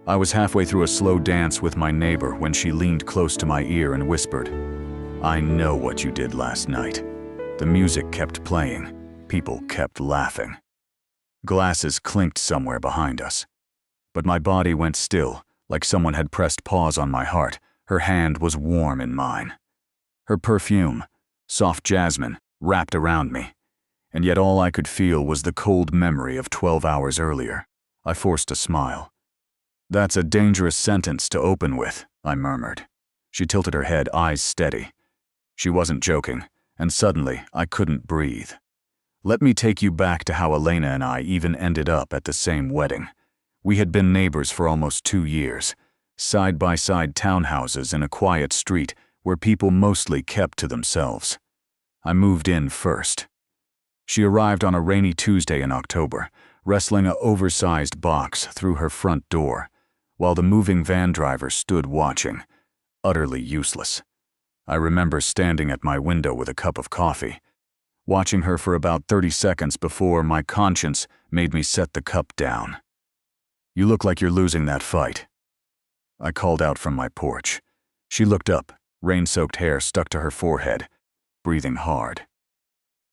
I was halfway through a slow dance with my neighbor when she leaned close to my ear and whispered, "I know what you did last night." The music kept playing. People kept laughing. Glasses clinked somewhere behind us. But my body went still, like someone had pressed pause on my heart. Her hand was warm in mine. Her perfume, soft jasmine, wrapped around me. And yet all I could feel was the cold memory of 12 hours earlier. I forced a smile. "That's a dangerous sentence to open with," I murmured. She tilted her head, eyes steady. She wasn't joking, and suddenly I couldn't breathe. "Let me take you back to how Elena and I even ended up at the same wedding. We had been neighbors for almost 2 years, side-by-side townhouses in a quiet street where people mostly kept to themselves. I moved in first. She arrived on a rainy Tuesday in October, wrestling an oversized box through her front door, while the moving van driver stood watching, utterly useless. I remember standing at my window with a cup of coffee, watching her for about 30 seconds before my conscience made me set the cup down. "You look like you're losing that fight," I called out from my porch. She looked up, rain-soaked hair stuck to her forehead, breathing hard.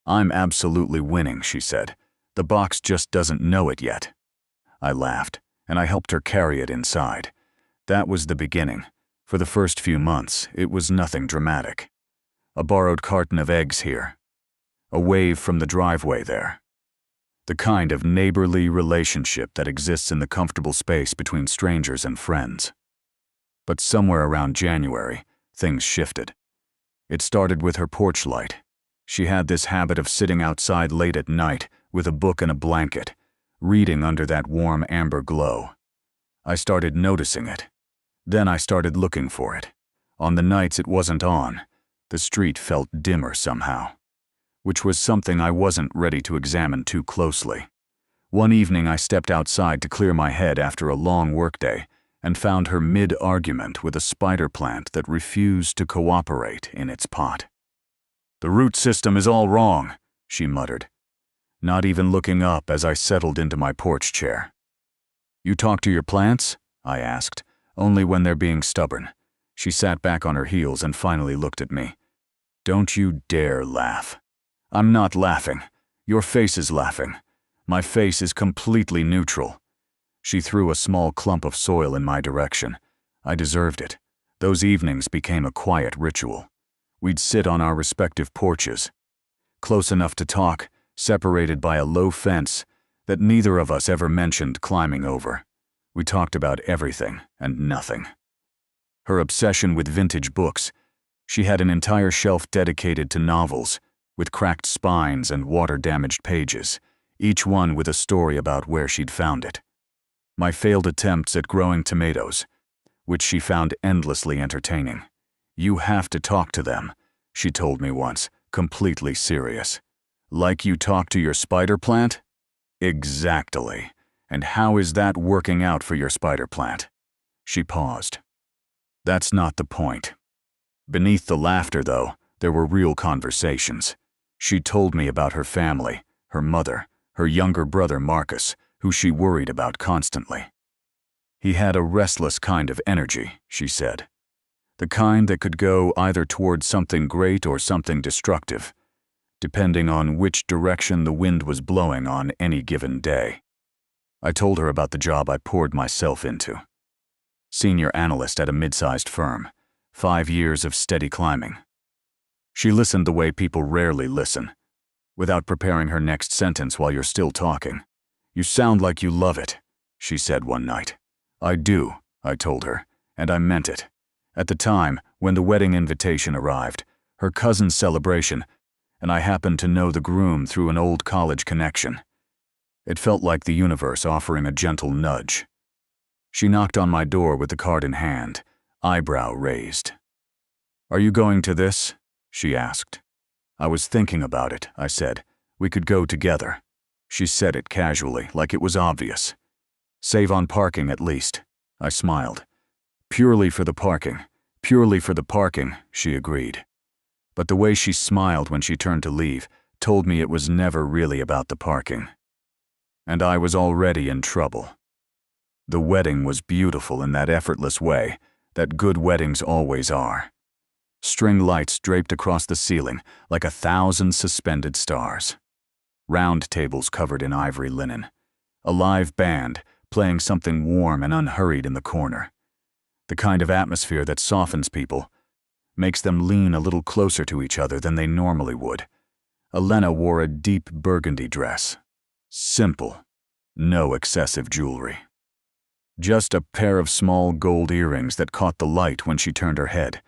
"I'm absolutely winning," she said. "The box just doesn't know it yet." I laughed, and I helped her carry it inside. That was the beginning. For the first few months, it was nothing dramatic. A borrowed carton of eggs here. A wave from the driveway there. The kind of neighborly relationship that exists in the comfortable space between strangers and friends. But somewhere around January, things shifted. It started with her porch light. She had this habit of sitting outside late at night with a book and a blanket, reading under that warm amber glow. I started noticing it. Then I started looking for it. On the nights it wasn't on, the street felt dimmer somehow, which was something I wasn't ready to examine too closely. One evening I stepped outside to clear my head after a long workday and found her mid-argument with a spider plant that refused to cooperate in its pot. "The root system is all wrong," she muttered, not even looking up as I settled into my porch chair. "You talk to your plants?" I asked, "only when they're being stubborn." She sat back on her heels and finally looked at me. "Don't you dare laugh." "I'm not laughing. Your face is laughing. My face is completely neutral." She threw a small clump of soil in my direction. I deserved it. Those evenings became a quiet ritual. We'd sit on our respective porches, close enough to talk, separated by a low fence that neither of us ever mentioned climbing over. We talked about everything and nothing. Her obsession with vintage books. She had an entire shelf dedicated to novels, with cracked spines and water-damaged pages, each one with a story about where she'd found it. My failed attempts at growing tomatoes, which she found endlessly entertaining. "You have to talk to them," she told me once, completely serious. "Like you talk to your spider plant?" "Exactly. And how is that working out for your spider plant?" She paused. "That's not the point." Beneath the laughter, though, there were real conversations. She told me about her family, her mother, her younger brother Marcus, who she worried about constantly. "He had a restless kind of energy," she said. "The kind that could go either towards something great or something destructive, depending on which direction the wind was blowing on any given day." I told her about the job I poured myself into. Senior analyst at a mid-sized firm, 5 years of steady climbing. She listened the way people rarely listen, without preparing her next sentence while you're still talking. "You sound like you love it," she said one night. "I do," I told her, and I meant it. At the time, when the wedding invitation arrived, her cousin's celebration, and I happened to know the groom through an old college connection. It felt like the universe offering a gentle nudge. She knocked on my door with the card in hand, eyebrow raised. "Are you going to this?" she asked. "I was thinking about it," I said. "We could go together." She said it casually, like it was obvious. "Save on parking at least." I smiled. Purely for the parking," she agreed. But the way she smiled when she turned to leave told me it was never really about the parking. And I was already in trouble. The wedding was beautiful in that effortless way that good weddings always are. String lights draped across the ceiling like 1,000 suspended stars. Round tables covered in ivory linen. A live band playing something warm and unhurried in the corner. The kind of atmosphere that softens people, makes them lean a little closer to each other than they normally would. Elena wore a deep burgundy dress. Simple. No excessive jewelry. Just a pair of small gold earrings that caught the light when she turned her head.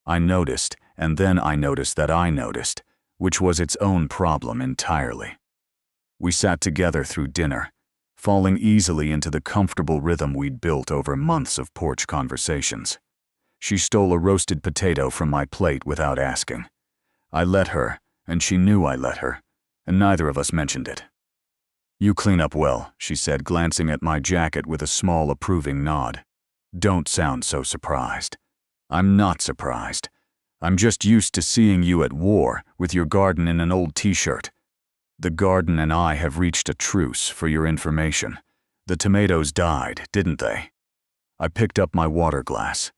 I noticed, and then I noticed that I noticed, which was its own problem entirely. We sat together through dinner, falling easily into the comfortable rhythm we'd built over months of porch conversations. She stole a roasted potato from my plate without asking. I let her, and she knew I let her, and neither of us mentioned it. "You clean up well," she said, glancing at my jacket with a small approving nod. "Don't sound so surprised." "I'm not surprised. I'm just used to seeing you at war with your garden in an old t-shirt. The garden and I have reached a truce, for your information. The tomatoes died, didn't they?" I picked up my water glass.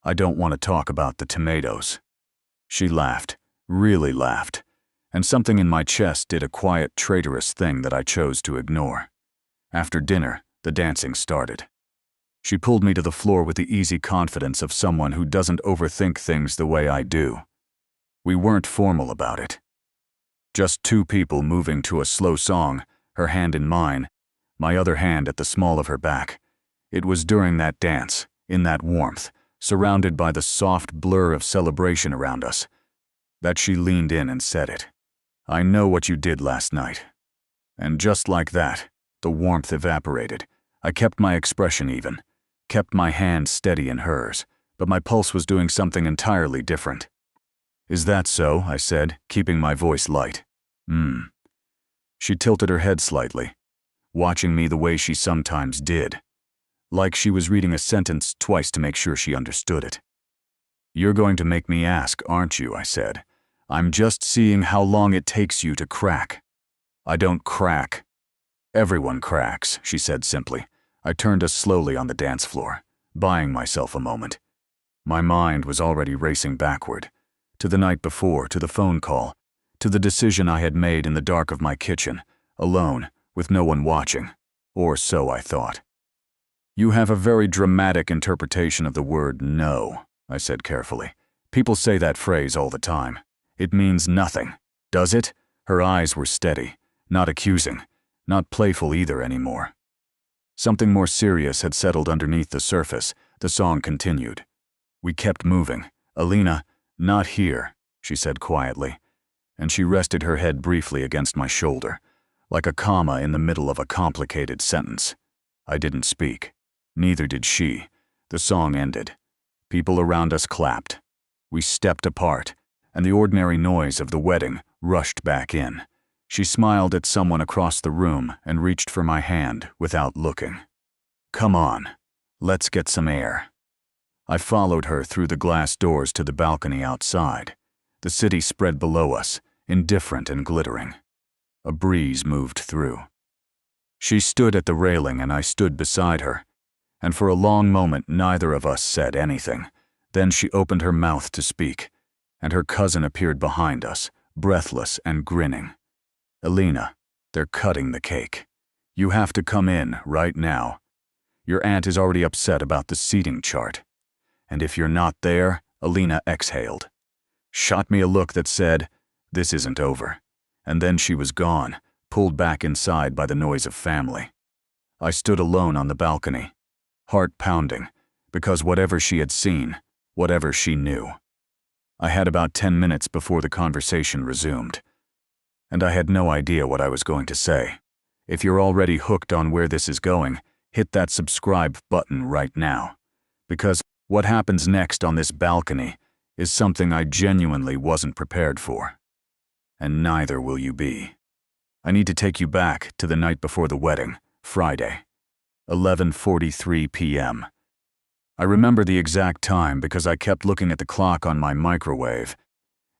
"I don't want to talk about the tomatoes." She laughed, really laughed, and something in my chest did a quiet, traitorous thing that I chose to ignore. After dinner, the dancing started. She pulled me to the floor with the easy confidence of someone who doesn't overthink things the way I do. We weren't formal about it. Just two people moving to a slow song, her hand in mine, my other hand at the small of her back. It was during that dance, in that warmth, surrounded by the soft blur of celebration around us, that she leaned in and said it. "I know what you did last night." And just like that, the warmth evaporated. I kept my expression even, kept my hand steady in hers, but my pulse was doing something entirely different. "Is that so?" I said, keeping my voice light. She tilted her head slightly, watching me the way she sometimes did, like she was reading a sentence twice to make sure she understood it. "You're going to make me ask, aren't you?" I said. "I'm just seeing how long it takes you to crack." "I don't crack." "Everyone cracks," she said simply. I turned us slowly on the dance floor, buying myself a moment. My mind was already racing backward, to the night before, to the phone call, to the decision I had made in the dark of my kitchen, alone, with no one watching, or so I thought. "You have a very dramatic interpretation of the word no," I said carefully. "People say that phrase all the time. It means nothing, does it?" Her eyes were steady, not accusing, not playful either anymore. Something more serious had settled underneath the surface. The song continued. We kept moving. "Elena, not here," she said quietly, and she rested her head briefly against my shoulder, like a comma in the middle of a complicated sentence. I didn't speak. Neither did she. The song ended. People around us clapped. We stepped apart, and the ordinary noise of the wedding rushed back in. She smiled at someone across the room and reached for my hand without looking. "Come on, let's get some air." I followed her through the glass doors to the balcony outside. The city spread below us, indifferent and glittering. A breeze moved through. She stood at the railing and I stood beside her, and for a long moment neither of us said anything. Then she opened her mouth to speak, and her cousin appeared behind us, breathless and grinning. "Elena, they're cutting the cake. You have to come in right now. Your aunt is already upset about the seating chart. And if you're not there," Elena exhaled, shot me a look that said, "This isn't over." And then she was gone, pulled back inside by the noise of family. I stood alone on the balcony, heart pounding, because whatever she had seen, whatever she knew. I had about 10 minutes before the conversation resumed, and I had no idea what I was going to say. If you're already hooked on where this is going, hit that subscribe button right now, because what happens next on this balcony is something I genuinely wasn't prepared for. And neither will you be. I need to take you back to the night before the wedding, Friday, 11:43 p.m. I remember the exact time because I kept looking at the clock on my microwave,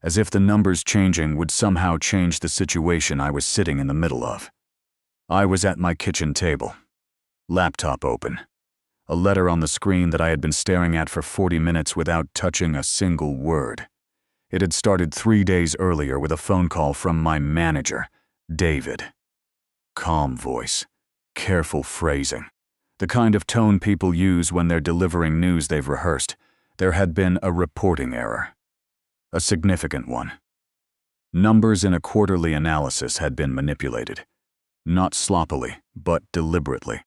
as if the numbers changing would somehow change the situation I was sitting in the middle of. I was at my kitchen table. Laptop open. A letter on the screen that I had been staring at for 40 minutes without touching a single word. It had started 3 days earlier with a phone call from my manager, David. Calm voice, careful phrasing, the kind of tone people use when they're delivering news they've rehearsed. There had been a reporting error. A significant one. Numbers in a quarterly analysis had been manipulated. Not sloppily, but deliberately.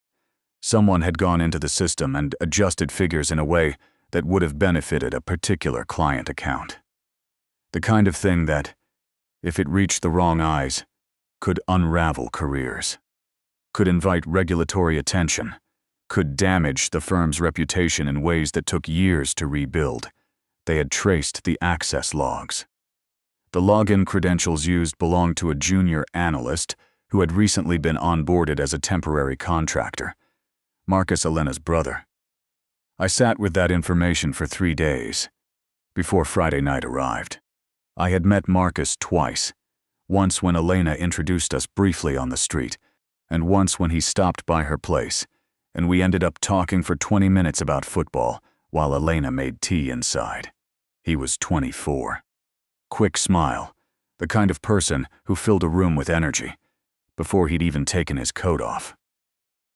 Someone had gone into the system and adjusted figures in a way that would have benefited a particular client account. The kind of thing that, if it reached the wrong eyes, could unravel careers, could invite regulatory attention, could damage the firm's reputation in ways that took years to rebuild. They had traced the access logs. The login credentials used belonged to a junior analyst who had recently been onboarded as a temporary contractor, Marcus Elena's brother. I sat with that information for 3 days, before Friday night arrived. I had met Marcus twice, once when Elena introduced us briefly on the street, and once when he stopped by her place, and we ended up talking for 20 minutes about football while Elena made tea inside. He was 24. Quick smile, the kind of person who filled a room with energy, before he'd even taken his coat off.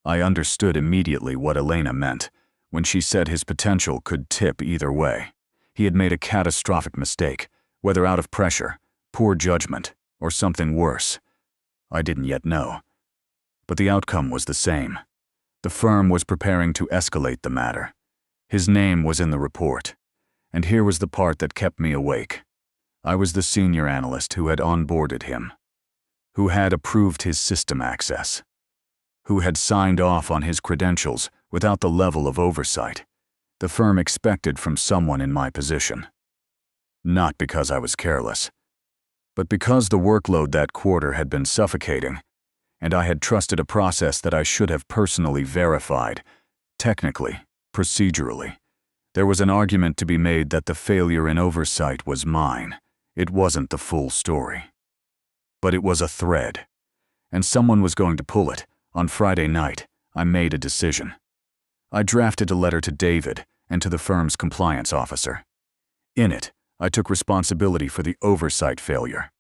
I understood immediately what Elena meant when she said his potential could tip either way. He had made a catastrophic mistake, whether out of pressure, poor judgment, or something worse. I didn't yet know. But the outcome was the same. The firm was preparing to escalate the matter. His name was in the report. And here was the part that kept me awake. I was the senior analyst who had onboarded him, who had approved his system access, who had signed off on his credentials without the level of oversight the firm expected from someone in my position. Not because I was careless, but because the workload that quarter had been suffocating, and I had trusted a process that I should have personally verified, technically, procedurally. There was an argument to be made that the failure in oversight was mine. It wasn't the full story. But it was a thread, and someone was going to pull it. On Friday night, I made a decision. I drafted a letter to David and to the firm's compliance officer. In it, I took responsibility for the oversight failure.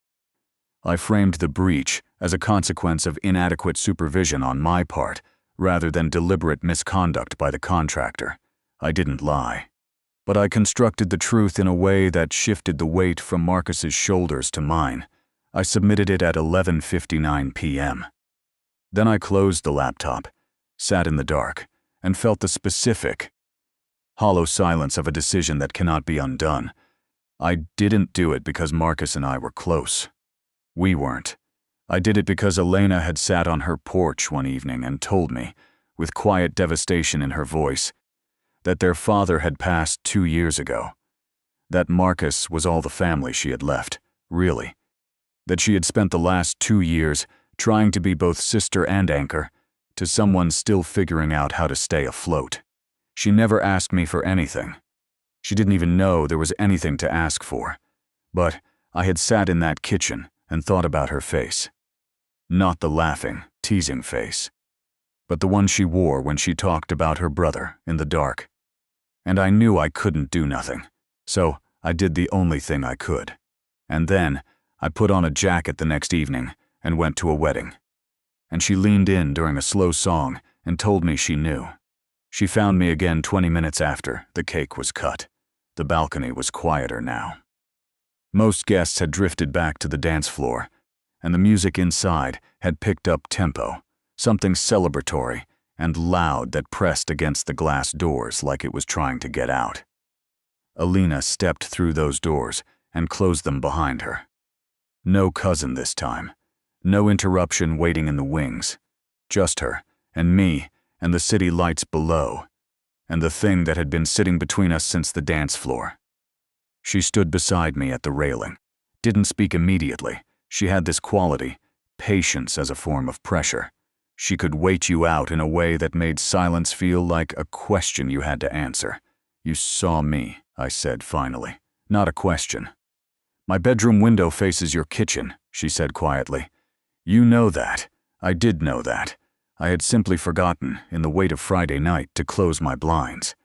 I framed the breach as a consequence of inadequate supervision on my part, rather than deliberate misconduct by the contractor. I didn't lie. But I constructed the truth in a way that shifted the weight from Marcus's shoulders to mine. I submitted it at 11:59 p.m. Then I closed the laptop, sat in the dark, and felt the specific, hollow silence of a decision that cannot be undone. I didn't do it because Marcus and I were close. We weren't. I did it because Elena had sat on her porch one evening and told me, with quiet devastation in her voice, that their father had passed 2 years ago. That Marcus was all the family she had left, really. That she had spent the last 2 years trying to be both sister and anchor to someone still figuring out how to stay afloat. She never asked me for anything. She didn't even know there was anything to ask for. But I had sat in that kitchen and thought about her face. Not the laughing, teasing face, but the one she wore when she talked about her brother in the dark. And I knew I couldn't do nothing, so I did the only thing I could. And then I put on a jacket the next evening and went to a wedding. And she leaned in during a slow song and told me she knew. She found me again 20 minutes after the cake was cut. The balcony was quieter now. Most guests had drifted back to the dance floor, and the music inside had picked up tempo, something celebratory and loud that pressed against the glass doors like it was trying to get out. Elena stepped through those doors and closed them behind her. No cousin this time. No interruption waiting in the wings. Just her, and me, and the city lights below, and the thing that had been sitting between us since the dance floor. She stood beside me at the railing. Didn't speak immediately. She had this quality, patience as a form of pressure. She could wait you out in a way that made silence feel like a question you had to answer. "You saw me," I said finally. "Not a question." "My bedroom window faces your kitchen," she said quietly. "You know that. I did know that. I had simply forgotten, in the wait of Friday night, to close my blinds.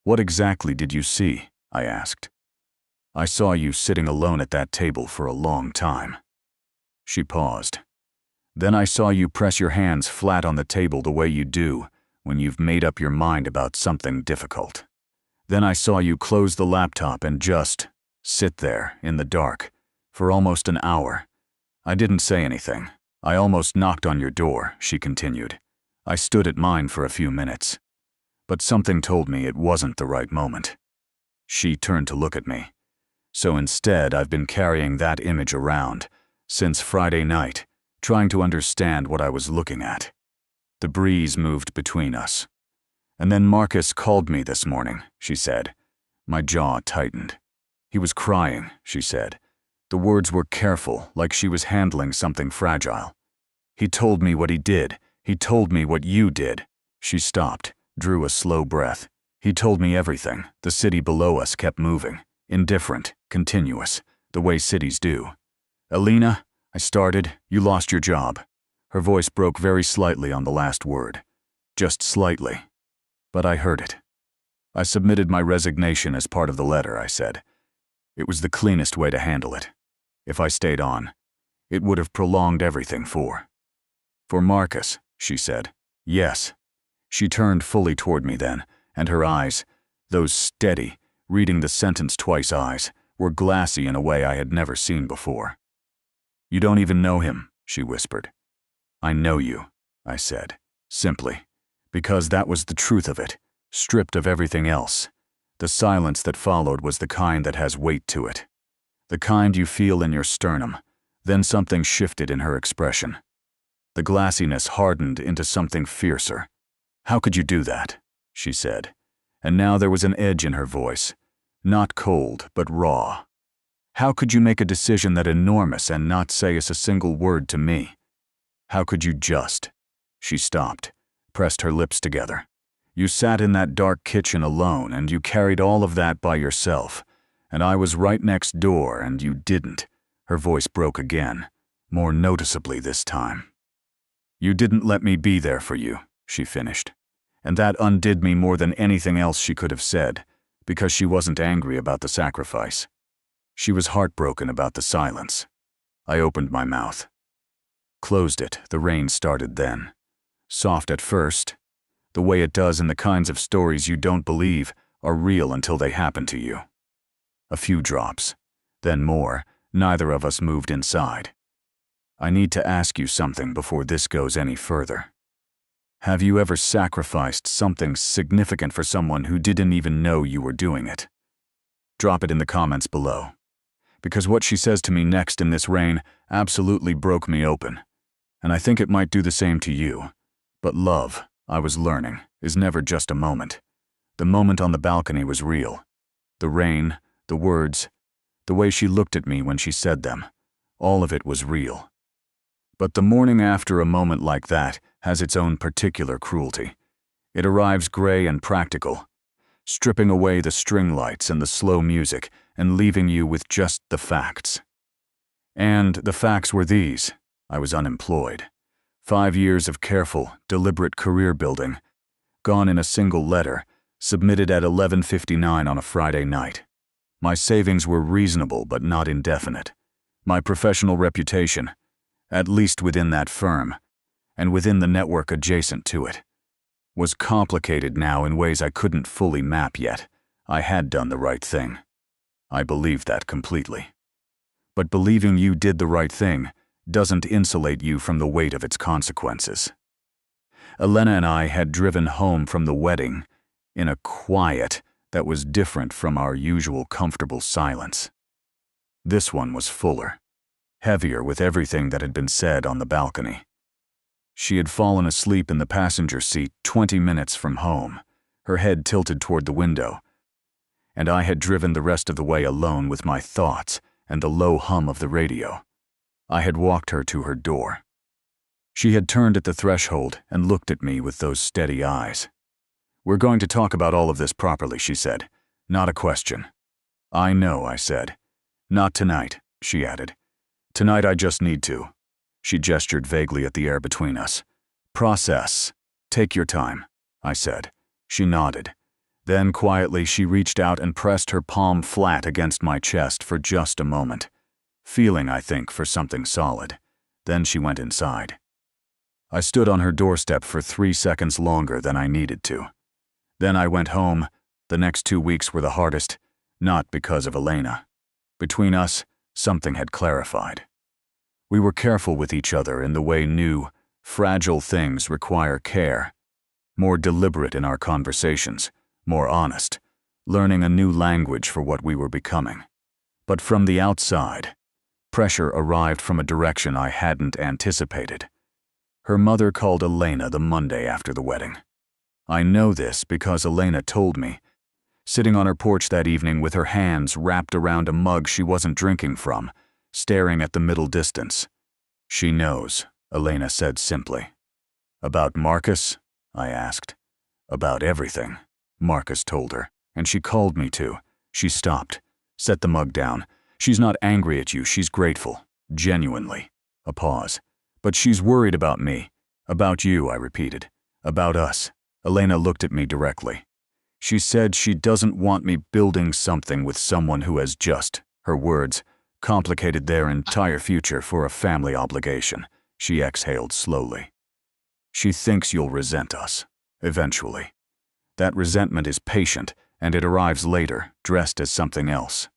"What exactly did you see?" I asked. "I saw you sitting alone at that table for a long time." She paused. "Then I saw you press your hands flat on the table the way you do when you've made up your mind about something difficult. Then I saw you close the laptop and just sit there in the dark for almost an hour. I didn't say anything. I almost knocked on your door," she continued. "I stood at mine for a few minutes. But something told me it wasn't the right moment." She turned to look at me. "So instead, I've been carrying that image around since Friday night, trying to understand what I was looking at." The breeze moved between us. "And then Marcus called me this morning," she said. My jaw tightened. "He was crying," she said. The words were careful, like she was handling something fragile. "He told me what he did. He told me what you did." She stopped, drew a slow breath. "He told me everything. The city below us kept moving. Indifferent, continuous, the way cities do. Alina, I started, you lost your job." Her voice broke very slightly on the last word. Just slightly. But I heard it. "I submitted my resignation as part of the letter," I said. "It was the cleanest way to handle it. If I stayed on, it would have prolonged everything for Marcus," she said. "Yes." She turned fully toward me then, and her eyes, those steady, reading the sentence twice eyes, were glassy in a way I had never seen before. "You don't even know him," she whispered. "I know you," I said, simply, because that was the truth of it, stripped of everything else. The silence that followed was the kind that has weight to it. The kind you feel in your sternum. Then something shifted in her expression. The glassiness hardened into something fiercer. "How could you do that?" she said. And now there was an edge in her voice. Not cold, but raw. "How could you make a decision that enormous and not say us a single word to me? How could you just?" She stopped, pressed her lips together. "You sat in that dark kitchen alone and you carried all of that by yourself. And I was right next door and you didn't." Her voice broke again, more noticeably this time. "You didn't let me be there for you," she finished. And that undid me more than anything else she could have said, because she wasn't angry about the sacrifice. She was heartbroken about the silence. I opened my mouth. Closed it. The rain started then. Soft at first, the way it does in the kinds of stories you don't believe are real until they happen to you. A few drops, then more. Neither of us moved inside. "I need to ask you something before this goes any further. Have you ever sacrificed something significant for someone who didn't even know you were doing it? Drop it in the comments below. Because what she says to me next in this rain absolutely broke me open. And I think it might do the same to you. But love, I was learning, is never just a moment. The moment on the balcony was real. The rain, the words, the way she looked at me when she said them, all of it was real. But the morning after a moment like that has its own particular cruelty. It arrives gray and practical, stripping away the string lights and the slow music and leaving you with just the facts. And the facts were these. I was unemployed. 5 years of careful, deliberate career building, gone in a single letter, submitted at 11:59 on a Friday night. My savings were reasonable but not indefinite. My professional reputation, at least within that firm, and within the network adjacent to it, was complicated now in ways I couldn't fully map yet. I had done the right thing. I believed that completely. But believing you did the right thing doesn't insulate you from the weight of its consequences. Elena and I had driven home from the wedding in a quiet that was different from our usual comfortable silence. This one was fuller, heavier with everything that had been said on the balcony. She had fallen asleep in the passenger seat 20 minutes from home, her head tilted toward the window, and I had driven the rest of the way alone with my thoughts and the low hum of the radio. I had walked her to her door. She had turned at the threshold and looked at me with those steady eyes. "We're going to talk about all of this properly," she said. "Not a question." "I know," I said. "Not tonight," she added. "Tonight I just need to." She gestured vaguely at the air between us. Process. Take your time, I said. She nodded. Then quietly she reached out and pressed her palm flat against my chest for just a moment, feeling, I think, for something solid. Then she went inside. I stood on her doorstep for 3 seconds longer than I needed to. Then I went home. The next 2 weeks were the hardest, not because of Elena. Between us, something had clarified. We were careful with each other in the way new, fragile things require care, more deliberate in our conversations, more honest, learning a new language for what we were becoming. But from the outside, pressure arrived from a direction I hadn't anticipated. Her mother called Elena the Monday after the wedding. I know this because Elena told me, sitting on her porch that evening with her hands wrapped around a mug she wasn't drinking from, staring at the middle distance. She knows, Elena said simply. About Marcus? I asked. About everything, Marcus told her, and she called me to. She stopped, set the mug down. She's not angry at you, she's grateful, genuinely. A pause. But she's worried about me. About you, I repeated. About us. Elena looked at me directly. She said she doesn't want me building something with someone who has just, her words, complicated their entire future for a family obligation. She exhaled slowly. She thinks you'll resent us, eventually. That resentment is patient, and it arrives later, dressed as something else.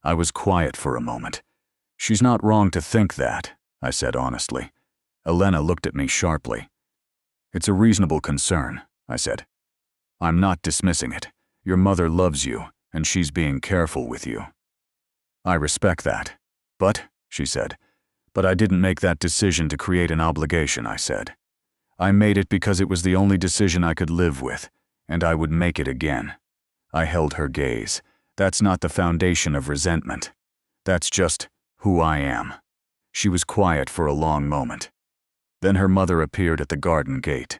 I was quiet for a moment. She's not wrong to think that, I said honestly. Elena looked at me sharply. It's a reasonable concern, I said. I'm not dismissing it. Your mother loves you, and she's being careful with you. I respect that. But, she said, but I didn't make that decision to create an obligation, I said. I made it because it was the only decision I could live with, and I would make it again. I held her gaze. That's not the foundation of resentment. That's just who I am. She was quiet for a long moment. Then her mother appeared at the garden gate.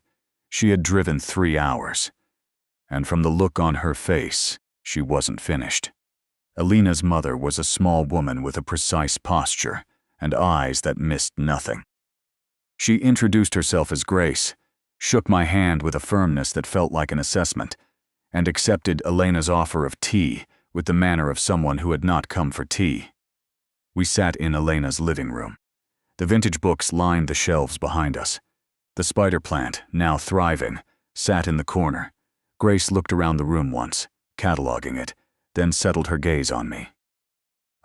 She had driven 3 hours. And from the look on her face, she wasn't finished. Elena's mother was a small woman with a precise posture and eyes that missed nothing. She introduced herself as Grace, shook my hand with a firmness that felt like an assessment, and accepted Elena's offer of tea with the manner of someone who had not come for tea. We sat in Elena's living room. The vintage books lined the shelves behind us. The spider plant, now thriving, sat in the corner. Grace looked around the room once, cataloging it, then settled her gaze on me.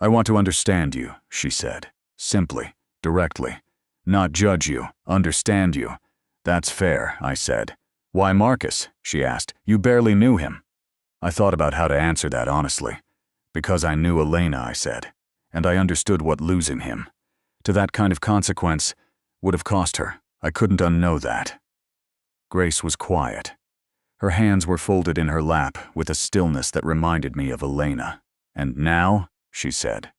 I want to understand you, she said, simply, directly. Not judge you, understand you. That's fair, I said. Why Marcus? She asked. You barely knew him. I thought about how to answer that honestly. Because I knew Elena, I said, and I understood what losing him, to that kind of consequence, would have cost her. I couldn't unknow that. Grace was quiet. Her hands were folded in her lap with a stillness that reminded me of Elena. And now, she said,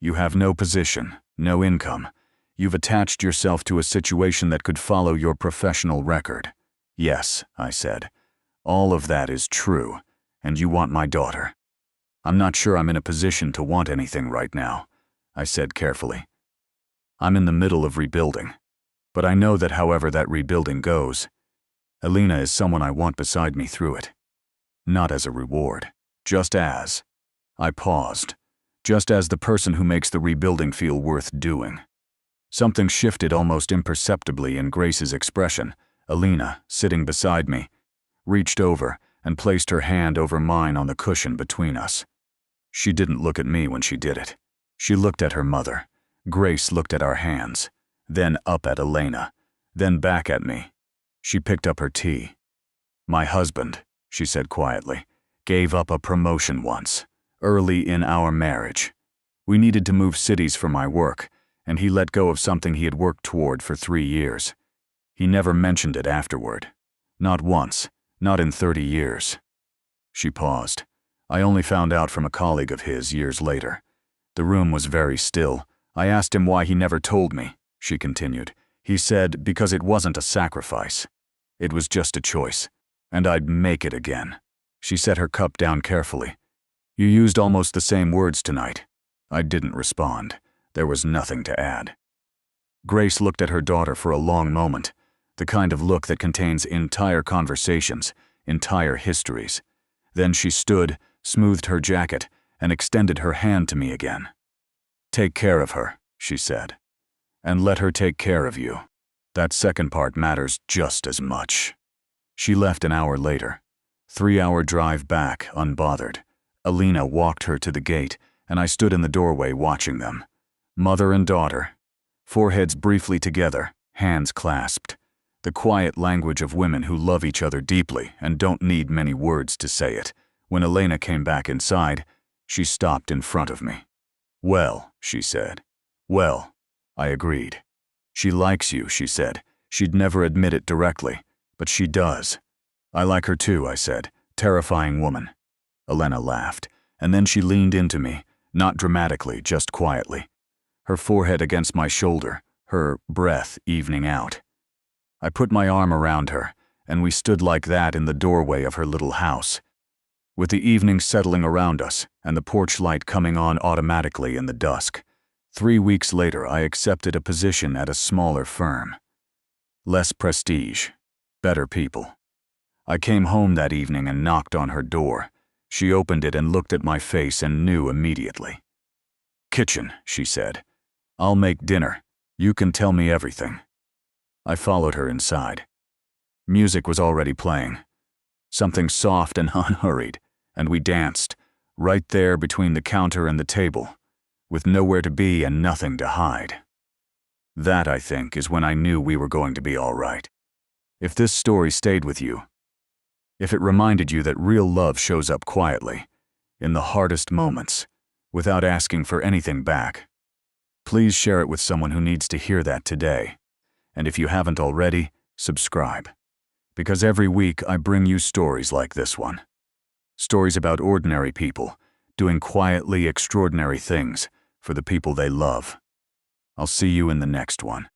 you have no position, no income. You've attached yourself to a situation that could follow your professional record. Yes, I said. All of that is true, and you want my daughter. I'm not sure I'm in a position to want anything right now, I said carefully. I'm in the middle of rebuilding. But I know that however that rebuilding goes, Elena is someone I want beside me through it. Not as a reward, just as. I paused. Just as the person who makes the rebuilding feel worth doing. Something shifted almost imperceptibly in Grace's expression. Elena, sitting beside me, reached over and placed her hand over mine on the cushion between us. She didn't look at me when she did it. She looked at her mother. Grace looked at our hands, then up at Elena, then back at me. She picked up her tea. My husband, she said quietly, gave up a promotion once, early in our marriage. We needed to move cities for my work, and he let go of something he had worked toward for 3 years. He never mentioned it afterward. Not once, not in 30 years. She paused. I only found out from a colleague of his years later. The room was very still. I asked him why he never told me, she continued. He said because it wasn't a sacrifice. It was just a choice, and I'd make it again. She set her cup down carefully. You used almost the same words tonight. I didn't respond. There was nothing to add. Grace looked at her daughter for a long moment, The kind of look that contains entire conversations, entire histories. Then she stood, smoothed her jacket, and extended her hand to me again. "Take care of her," she said. "And let her take care of you. That second part matters just as much." She left an hour later. 3-hour drive back, unbothered. Alina walked her to the gate, and I stood in the doorway watching them. Mother and daughter. Foreheads briefly together, hands clasped. The quiet language of women who love each other deeply and don't need many words to say it. When Elena came back inside, she stopped in front of me. "Well," she said. "Well," I agreed. "She likes you," she said. She'd never admit it directly, but she does. "I like her too," I said. "Terrifying woman." Elena laughed, and then she leaned into me, not dramatically, just quietly. Her forehead against my shoulder, her breath evening out. I put my arm around her, and we stood like that in the doorway of her little house. With the evening settling around us and the porch light coming on automatically in the dusk, 3 weeks later I accepted a position at a smaller firm. Less prestige, better people. I came home that evening and knocked on her door. She opened it and looked at my face and knew immediately. "Kitchen," she said. "I'll make dinner. You can tell me everything." I followed her inside. Music was already playing. Something soft and unhurried, and we danced, right there between the counter and the table, with nowhere to be and nothing to hide. That, I think, is when I knew we were going to be all right. If this story stayed with you, if it reminded you that real love shows up quietly, in the hardest moments, without asking for anything back, please share it with someone who needs to hear that today. And if you haven't already, subscribe. Because every week I bring you stories like this one. Stories about ordinary people doing quietly extraordinary things for the people they love. I'll see you in the next one.